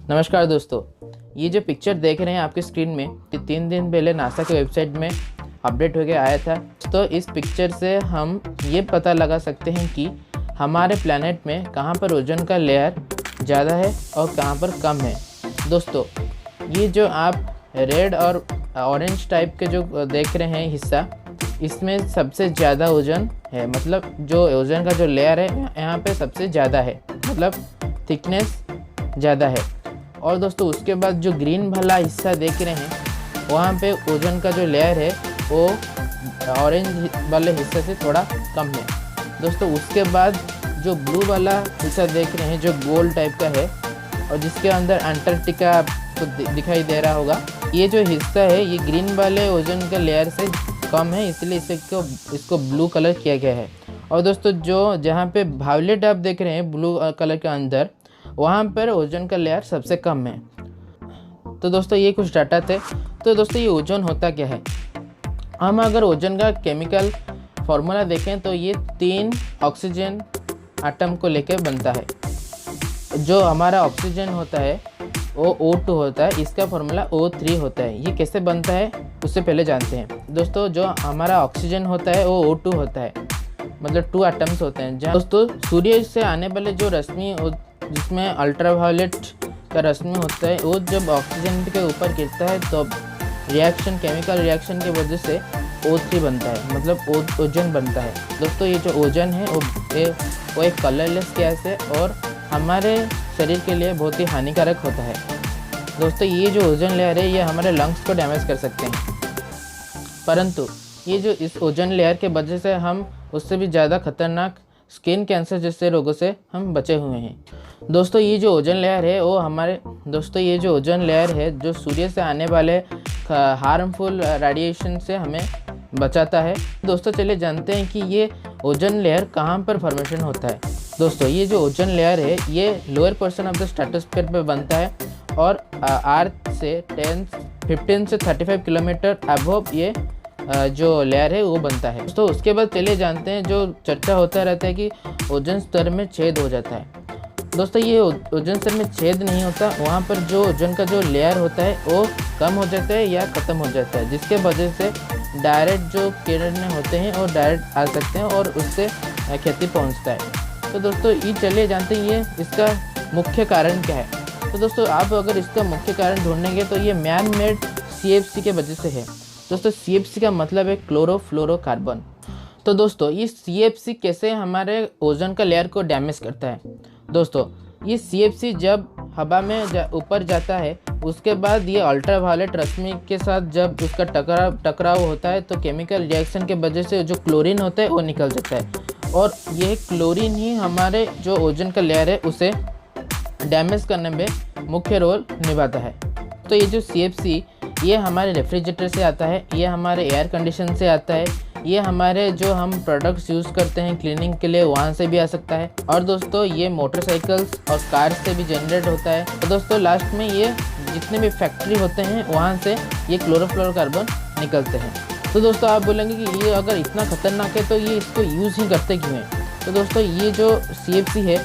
नमस्कार दोस्तों, ये जो पिक्चर देख रहे हैं आपकी स्क्रीन में, ये 3 दिन पहले नासा के वेबसाइट में अपडेट होकर आया था। तो इस पिक्चर से हम ये पता लगा सकते हैं कि हमारे प्लैनेट में कहाँ पर ओजोन का लेयर ज़्यादा है और कहाँ पर कम है। दोस्तों, ये जो आप रेड और ऑरेंज टाइप के जो देख रहे हैं हिस्सा, इसमें सबसे ज़्यादा ओजोन है। मतलब जो ओजोन का जो लेयर है यहाँ पे सबसे ज़्यादा है, मतलब थिकनेस ज़्यादा है। और दोस्तों, उसके बाद जो ग्रीन वाला हिस्सा देख रहे हैं, वहाँ पे ओजोन का जो लेयर है वो ऑरेंज वाले हिस्से से थोड़ा कम है। दोस्तों, उसके बाद जो ब्लू वाला हिस्सा देख रहे हैं, जो गोल टाइप का है और जिसके अंदर अंटार्कटिका आपको दिखाई दे रहा होगा, ये जो हिस्सा है ये ग्रीन वाले ओजोन के लेयर से कम है, इसलिए इसको ब्लू कलर किया गया है। और दोस्तों, जो जहाँ पे वायलेट आप देख रहे हैं ब्लू कलर के अंदर, वहाँ पर ओजोन का लेयर सबसे कम है। तो दोस्तों, ये कुछ डाटा थे। तो दोस्तों, ये ओजोन होता क्या है? हम अगर ओजोन का केमिकल फार्मूला देखें तो ये 3 ऑक्सीजन एटम को लेकर बनता है। जो हमारा ऑक्सीजन होता है वो O2 होता है, इसका फार्मूला O3 होता है। ये कैसे बनता है उससे पहले जानते हैं। दोस्तों, जो हमारा ऑक्सीजन होता है वो O2 होता है, मतलब 2 एटम्स होते हैं। जहाँ दोस्तों सूर्य से आने वाले जो रश्मि, जिसमें अल्ट्रावायलेट का रश्मि होता है, वो जब ऑक्सीजन के ऊपर गिरता है तो रिएक्शन, केमिकल रिएक्शन की वजह से O3 बनता है, मतलब ओजोन बनता है। दोस्तों, ये जो ओजोन है वो एक कलरलेस गैस है और हमारे शरीर के लिए बहुत ही हानिकारक होता है। दोस्तों, ये जो ओजोन लेयर है ये हमारे लंग्स को डैमेज कर सकते हैं, परंतु ये जो इस ओजोन लेयर के वजह से हम उससे भी ज़्यादा खतरनाक स्किन कैंसर जैसे रोगों से हम बचे हुए हैं। दोस्तों, ये जो ओजोन लेयर है वो ये जो ओजोन लेयर है जो सूर्य से आने वाले हार्मफुल रेडिएशन से हमें बचाता है। दोस्तों, चलिए जानते हैं कि ये ओजोन लेयर कहाँ पर फॉर्मेशन होता है। दोस्तों, ये जो ओजोन लेयर है ये lower portion of the stratosphere पे बनता है और अर्थ से 15 से 35 किलोमीटर अबव ये जो लेयर है वो बनता है। तो उसके बाद चलिए जानते हैं, जो चर्चा होता रहता है कि ओजोन स्तर में छेद हो जाता है। दोस्तों, ये ओजोन स्तर में छेद नहीं होता, वहाँ पर जो ओजोन का जो लेयर होता है वो कम हो जाता है या ख़त्म हो जाता है, जिसके वजह से डायरेक्ट जो किरण होते हैं वो डायरेक्ट आ सकते हैं और उससे क्षति पहुँचता है। तो दोस्तों, ये चलिए जानते हैं ये इसका मुख्य कारण क्या है। तो दोस्तों, आप अगर इसका मुख्य कारण ढूंढेंगे तो ये मैन मेड CFC के वजह से है। दोस्तों, CFC का मतलब है क्लोरोफ्लोरोकार्बन। तो दोस्तों, ये CFC कैसे हमारे ओजोन का लेयर को डैमेज करता है? दोस्तों, ये CFC जब हवा में ऊपर जाता है, उसके बाद ये अल्ट्रावायलेट रश्मि के साथ जब उसका टकराव होता है तो केमिकल रिएक्शन के वजह से जो क्लोरीन होता है वो निकल जाता है और ये क्लोरीन ही हमारे जो ओजोन का लेयर है उसे डैमेज करने में मुख्य रोल निभाता है। तो ये जो CFC ये हमारे रेफ्रिजरेटर से आता है, ये हमारे एयर कंडीशन से आता है, ये हमारे जो हम प्रोडक्ट्स यूज़ करते हैं क्लीनिंग के लिए वहाँ से भी आ सकता है, और दोस्तों ये मोटरसाइकिल्स और कार से भी जनरेट होता है। तो दोस्तों, लास्ट में ये जितने भी फैक्ट्री होते हैं वहाँ से ये क्लोरोफ्लोरोकार्बन निकलते हैं। तो दोस्तों, आप बोलेंगे कि ये अगर इतना खतरनाक है तो ये इसको यूज़ ही करते क्यों है? तो दोस्तों, ये जो CFC है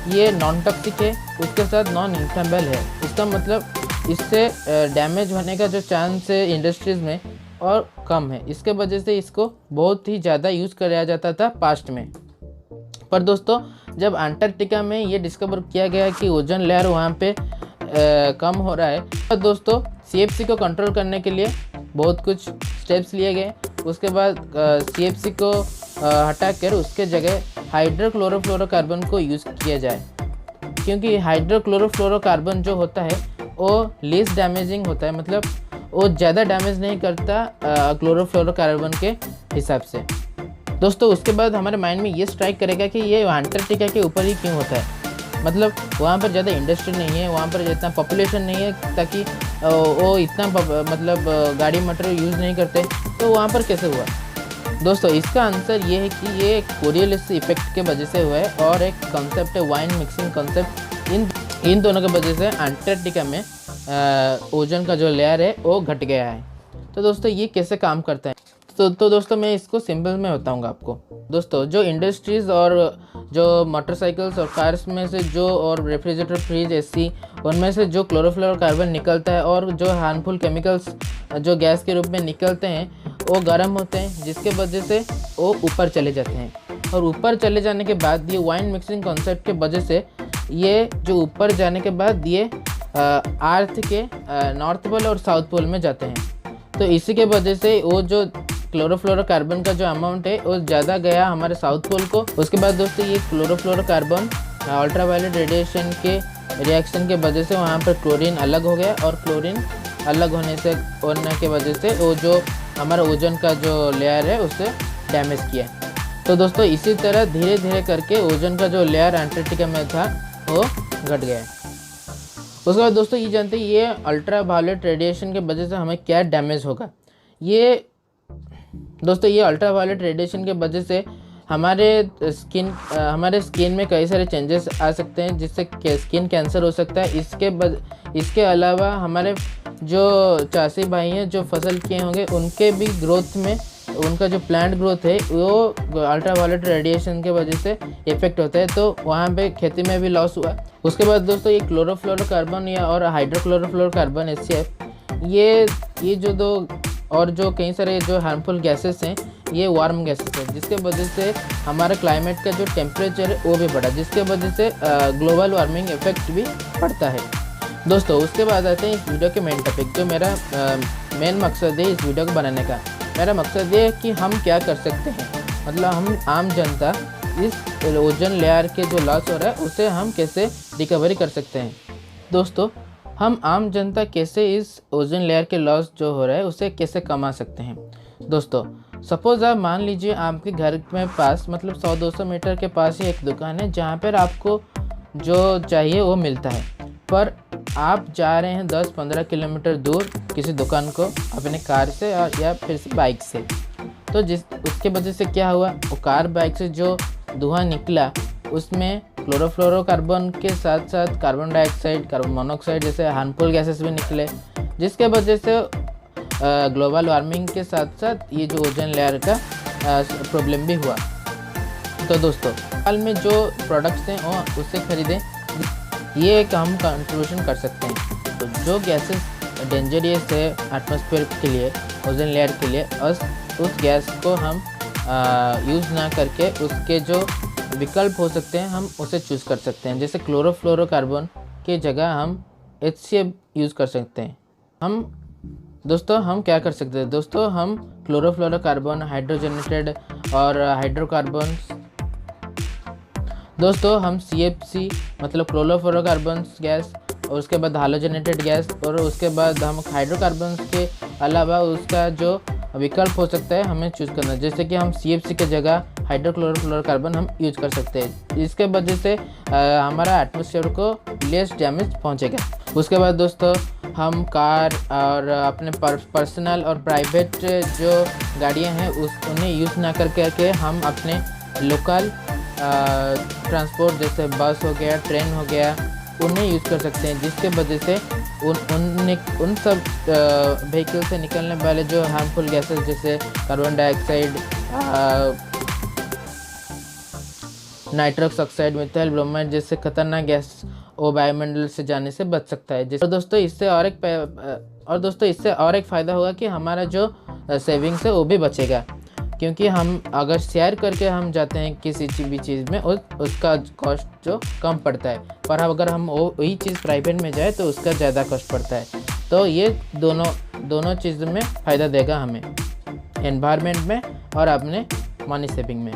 ये नॉन टॉक्सिक है, उसके साथ नॉन इन्फ्लेमेबल है। इसका मतलब इससे डैमेज होने का जो चांस है इंडस्ट्रीज़ में और कम है, इसके वजह से इसको बहुत ही ज़्यादा यूज़ कराया जाता था पास्ट में। पर दोस्तों, जब अंटार्कटिका में ये डिस्कवर किया गया कि ओजोन लेयर वहाँ पे कम हो रहा है, तो दोस्तों CFC को कंट्रोल करने के लिए बहुत कुछ स्टेप्स लिए गए। उसके बाद CFC को हटाकर उसके जगह हाइड्रोक्लोरोफ्लोरोकार्बन को यूज़ किया जाए, क्योंकि हाइड्रोक्लोरोफ्लोरोकार्बन जो होता है वो लेस डैमेजिंग होता है, मतलब वो ज़्यादा डैमेज नहीं करता क्लोरोफ्लोरोकार्बन के हिसाब से। दोस्तों, उसके बाद हमारे माइंड में ये स्ट्राइक करेगा कि ये अंटार्कटिका के ऊपर ही क्यों होता है, मतलब वहाँ पर ज़्यादा इंडस्ट्री नहीं है, वहाँ पर जितना पॉपुलेशन नहीं है ताकि वो इतना मतलब गाड़ी मोटर यूज़ नहीं करते, तो वहाँ पर कैसे हुआ? दोस्तों, इसका आंसर ये है कि ये कोरियोलिस इफेक्ट के वजह से हुआ है और एक कॉन्सेप्ट है वाइन मिक्सिंग कॉन्सेप्ट। इन दोनों की वजह से अंटार्कटिका में ओजोन का जो लेयर है वो घट गया है। तो दोस्तों, ये कैसे काम करता है? तो दोस्तों मैं इसको सिंपल में बताऊंगा आपको। दोस्तों जो इंडस्ट्रीज़ और जो मोटरसाइकिल्स और कार्स में से जो और रेफ्रिजरेटर, फ्रिज, एसी, उनमें से जो क्लोरोफ्लोरोकार्बन निकलता है और जो हार्मफुल केमिकल्स जो गैस के रूप में निकलते हैं वो गर्म होते हैं, जिसके वजह से वो ऊपर चले जाते हैं। और ऊपर चले जाने के बाद ये वाइन मिक्सिंग कॉन्सेप्ट के वजह से ये जो ऊपर जाने के बाद ये अर्थ के नॉर्थ पोल और साउथ पोल में जाते हैं। तो इसी के वजह से वो जो क्लोरोफ्लोरोकार्बन का जो अमाउंट है वो ज़्यादा गया हमारे साउथ पोल को। उसके बाद दोस्तों ये क्लोरोफ्लोरोकार्बन अल्ट्रावायलेट रेडिएशन के रिएक्शन के वजह से वहाँ पर क्लोरीन अलग हो गया, और क्लोरीन अलग होने के वजह से वो जो हमारा ओजोन का जो लेयर है उसे डैमेज किया। तो दोस्तों इसी तरह धीरे धीरे करके ओजोन का जो लेयर अंटार्कटिका में था वो घट गया। उसके बाद दोस्तों ये जानते हैं ये अल्ट्रा वायलेट रेडिएशन के वजह से हमें क्या डैमेज होगा। ये अल्ट्रा वायलेट रेडिएशन के वजह से हमारे स्किन में कई सारे चेंजेस आ सकते हैं, जिससे स्किन कैंसर हो सकता है। इसके अलावा हमारे जो चाषी भाई हैं जो फसल किए होंगे उनके भी ग्रोथ में, उनका जो प्लांट ग्रोथ है वो अल्ट्रावायलेट रेडिएशन के वजह से इफेक्ट होता है, तो वहाँ पे खेती में भी लॉस हुआ। उसके बाद दोस्तों ये क्लोरोफ्लोरोकार्बन या और हाइड्रोक्लोरोफ्लोरोकार्बन HCF ये जो दो और जो कई सारे जो हार्मफुल गैसेस हैं ये वार्म गैसेस हैं, जिसके वजह से हमारे क्लाइमेट का जो टेम्परेचर है वो भी बढ़ा, जिसके वजह से ग्लोबल वार्मिंग इफेक्ट भी पड़ता है। दोस्तों उसके बाद आते हैं इस वीडियो के मेन टॉपिक, जो मेरा मेन मकसद है इस वीडियो को बनाने का। मेरा मकसद ये है कि हम क्या कर सकते हैं, मतलब हम आम जनता इस ओजोन लेयर के जो लॉस हो रहा है उसे हम कैसे रिकवरी कर सकते हैं। दोस्तों हम आम जनता कैसे इस ओजोन लेयर के लॉस जो हो रहा है उसे कैसे कमा सकते हैं। दोस्तों सपोज़ आप मान लीजिए आपके घर में पास मतलब 100-200 मीटर के पास ही एक दुकान है जहाँ पर आपको जो चाहिए वो मिलता है, पर आप जा रहे हैं 10-15 किलोमीटर दूर किसी दुकान को अपने कार से या फिर से बाइक से। तो उसके वजह से क्या हुआ, वो कार बाइक से जो धुआं निकला उसमें क्लोरोफ्लोरोकार्बन के साथ साथ कार्बन डाइऑक्साइड, कार्बन मोनोऑक्साइड जैसे हार्मफुल गैसेस भी निकले, जिसके वजह से ग्लोबल वार्मिंग के साथ साथ ये जो ओजोन लेयर का प्रॉब्लम भी हुआ। तो दोस्तों हाल में जो प्रोडक्ट्स हैं वो उससे खरीदें, ये एक हम कंट्रीब्यूशन कर सकते हैं। तो जो गैसेस डेंजरियस है एटमॉस्फेयर के लिए, ओजोन लेयर के लिए, उस गैस को हम यूज़ ना करके उसके जो विकल्प हो सकते हैं हम उसे चूज़ कर सकते हैं। जैसे क्लोरोफ्लोरोकार्बन के जगह हम HCF यूज़ कर सकते हैं। दोस्तों हम क्या कर सकते हैं, दोस्तों हम क्लोरोफ्लोरोकार्बन, हाइड्रोजनेटेड और हाइड्रोकार्बन, दोस्तों हम CFC मतलब क्लोरोफ्लोरोकार्बन गैस, और उसके बाद हाइड्रोजनेटेड गैस, और उसके बाद हम हाइड्रोकार्बन के अलावा उसका जो विकल्प हो सकता है हमें चूज़ करना है। जैसे कि हम CFC के जगह हाइड्रोक्लोरोफ्लोरोकार्बन हम यूज कर सकते हैं। इसके वजह से हमारा एटमॉस्फेयर को लेस डैमेज पहुंचेगा। उसके बाद दोस्तों हम कार और अपने पर्सनल और प्राइवेट जो गाड़ियां हैं उन्हें यूज़ ना करके हम अपने लोकल ट्रांसपोर्ट जैसे बस हो गया, ट्रेन हो गया, उन्हें यूज़ कर सकते हैं, जिसके वजह से उन सब व्हीकल से निकलने वाले जो हार्मफुल गैसेस जैसे carbon dioxide, nitrous oxide, methyl bromide जैसे खतरनाक गैस वो वायुमंडल से जाने से बच सकता है। और दोस्तों इससे और एक फ़ायदा होगा कि हमारा जो सेविंग्स है वो भी बचेगा, क्योंकि हम अगर शेयर करके हम जाते हैं किसी भी चीज़ में उसका कॉस्ट जो कम पड़ता है, पर अगर हम वही चीज़ प्राइवेट में जाए तो उसका ज़्यादा कॉस्ट पड़ता है। तो ये दोनों चीज़ में फ़ायदा देगा हमें, एनवायरनमेंट में और अपने मनी सेविंग में।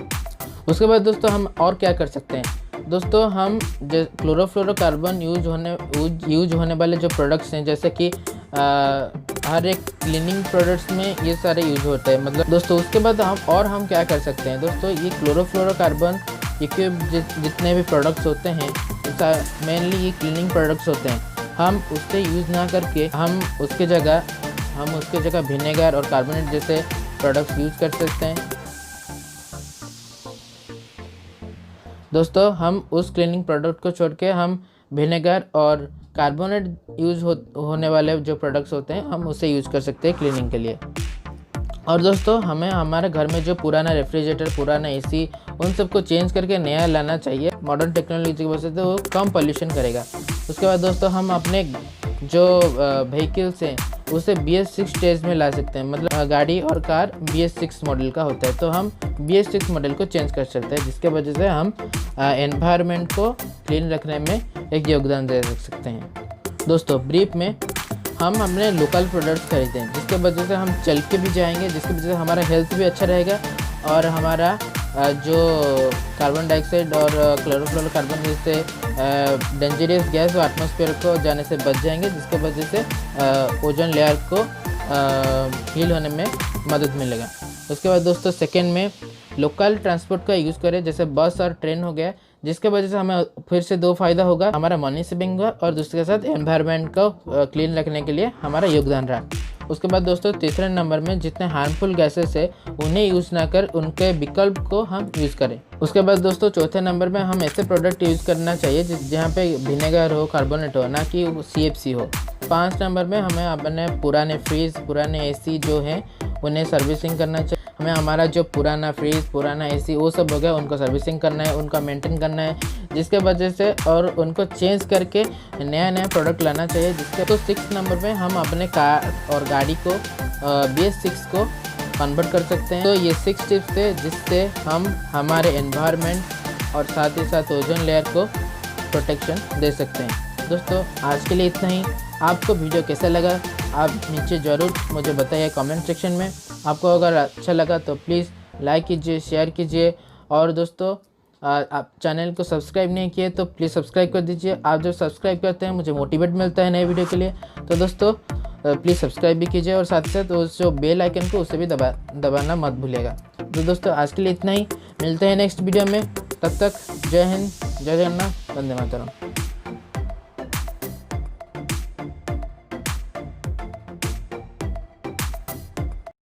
उसके बाद दोस्तों हम और क्या कर सकते हैं, दोस्तों हम जो क्लोरोफ्लोरोकार्बन यूज होने वाले जो प्रोडक्ट्स हैं, जैसे कि हर एक क्लीनिंग प्रोडक्ट्स में ये सारे यूज होते हैं। मतलब दोस्तों उसके बाद हम क्या कर सकते हैं, दोस्तों ये क्लोरोफ्लोरोकार्बन जितने भी प्रोडक्ट्स होते हैं मेनली ये क्लीनिंग प्रोडक्ट्स होते हैं, हम उससे यूज़ ना करके हम उसके जगह विनेगर और कार्बोनेट जैसे प्रोडक्ट्स यूज कर सकते हैं। दोस्तों हम उस क्लीनिंग प्रोडक्ट को छोड़ के हम विनेगर और कार्बोनेट होने वाले जो प्रोडक्ट्स होते हैं हम उसे यूज़ कर सकते हैं क्लीनिंग के लिए। और दोस्तों हमें हमारे घर में जो पुराना रेफ्रिजरेटर, पुराना एसी, उन सबको चेंज करके नया लाना चाहिए। मॉडर्न टेक्नोलॉजी की वजह से तो वो कम पॉल्यूशन करेगा। उसके बाद दोस्तों हम अपने जो व्हीकल्स हैं उसे BS6 स्टेज में ला सकते हैं। मतलब गाड़ी और कार BS6 मॉडल का होता है, तो हम BS6 मॉडल को चेंज कर सकते हैं, जिसके वजह से हम एनवायरनमेंट को क्लीन रखने में एक योगदान दे सकते हैं। दोस्तों ब्रीफ में हम अपने लोकल प्रोडक्ट्स खरीदते हैं, जिसके वजह से हम चल के भी जाएंगे, जिसकी वजह से हमारा हेल्थ भी अच्छा रहेगा और हमारा जो कार्बन डाइऑक्साइड और क्लोरोफ्लोरोकार्बन जैसे डेंजरस गैस और एटमॉस्फेयर को जाने से बच जाएंगे, जिसके वजह से ओजोन लेयर को हील होने में मदद मिलेगा। उसके बाद दोस्तों सेकेंड में लोकल ट्रांसपोर्ट का यूज़ करें, जैसे बस और ट्रेन हो गया, जिसके वजह से हमें फिर से दो फायदा होगा, हमारा मनी सेविंग हुआ और दूसरे के साथ एनवायरनमेंट को क्लीन रखने के लिए हमारा योगदान रहा। उसके बाद दोस्तों तीसरे नंबर में जितने हार्मफुल गैसेस है उन्हें यूज़ ना कर उनके विकल्प को हम यूज़ करें। उसके बाद दोस्तों चौथे नंबर में हम ऐसे प्रोडक्ट यूज़ करना चाहिए जहाँ पे विनेगर हो, कार्बोनेट हो, ना कि CFC हो। 5 नंबर में हमें अपने पुराने फ्रिज, पुराने AC जो हैं उन्हें सर्विसिंग करना चाहिए। हमें हमारा जो पुराना फ्रिज, पुराना AC वो सब हो गया, उनको सर्विसिंग करना है, उनका मेंटेन करना है, जिसके वजह से और उनको चेंज करके नया प्रोडक्ट लाना चाहिए। जिसके तो 6 नंबर में हम अपने कार और गाड़ी को BS6 को कन्वर्ट कर सकते हैं। तो ये 6 टिप्स थे जिससे हम हमारे एनवायरनमेंट और साथ ही साथ ओजोन लेयर को प्रोटेक्शन दे सकते हैं। दोस्तों आज के लिए इतना ही। आपको वीडियो कैसा लगा आप नीचे ज़रूर मुझे बताइए कमेंट सेक्शन में। आपको अगर अच्छा लगा तो प्लीज़ लाइक कीजिए, शेयर कीजिए और दोस्तों आप चैनल को सब्सक्राइब नहीं किए तो प्लीज़ सब्सक्राइब कर दीजिए। आप जब सब्सक्राइब करते हैं मुझे मोटिवेट मिलता है नए वीडियो के लिए। तो दोस्तों प्लीज़ सब्सक्राइब भी कीजिए और साथ ही साथ उस जो बेल आइकन को उसे भी दबाना मत भूलिएगा। तो दोस्तों आज के लिए इतना ही, मिलते हैं नेक्स्ट वीडियो में। तब तक जय हिंद, जय जगन्नाथ, वंदे मातरम।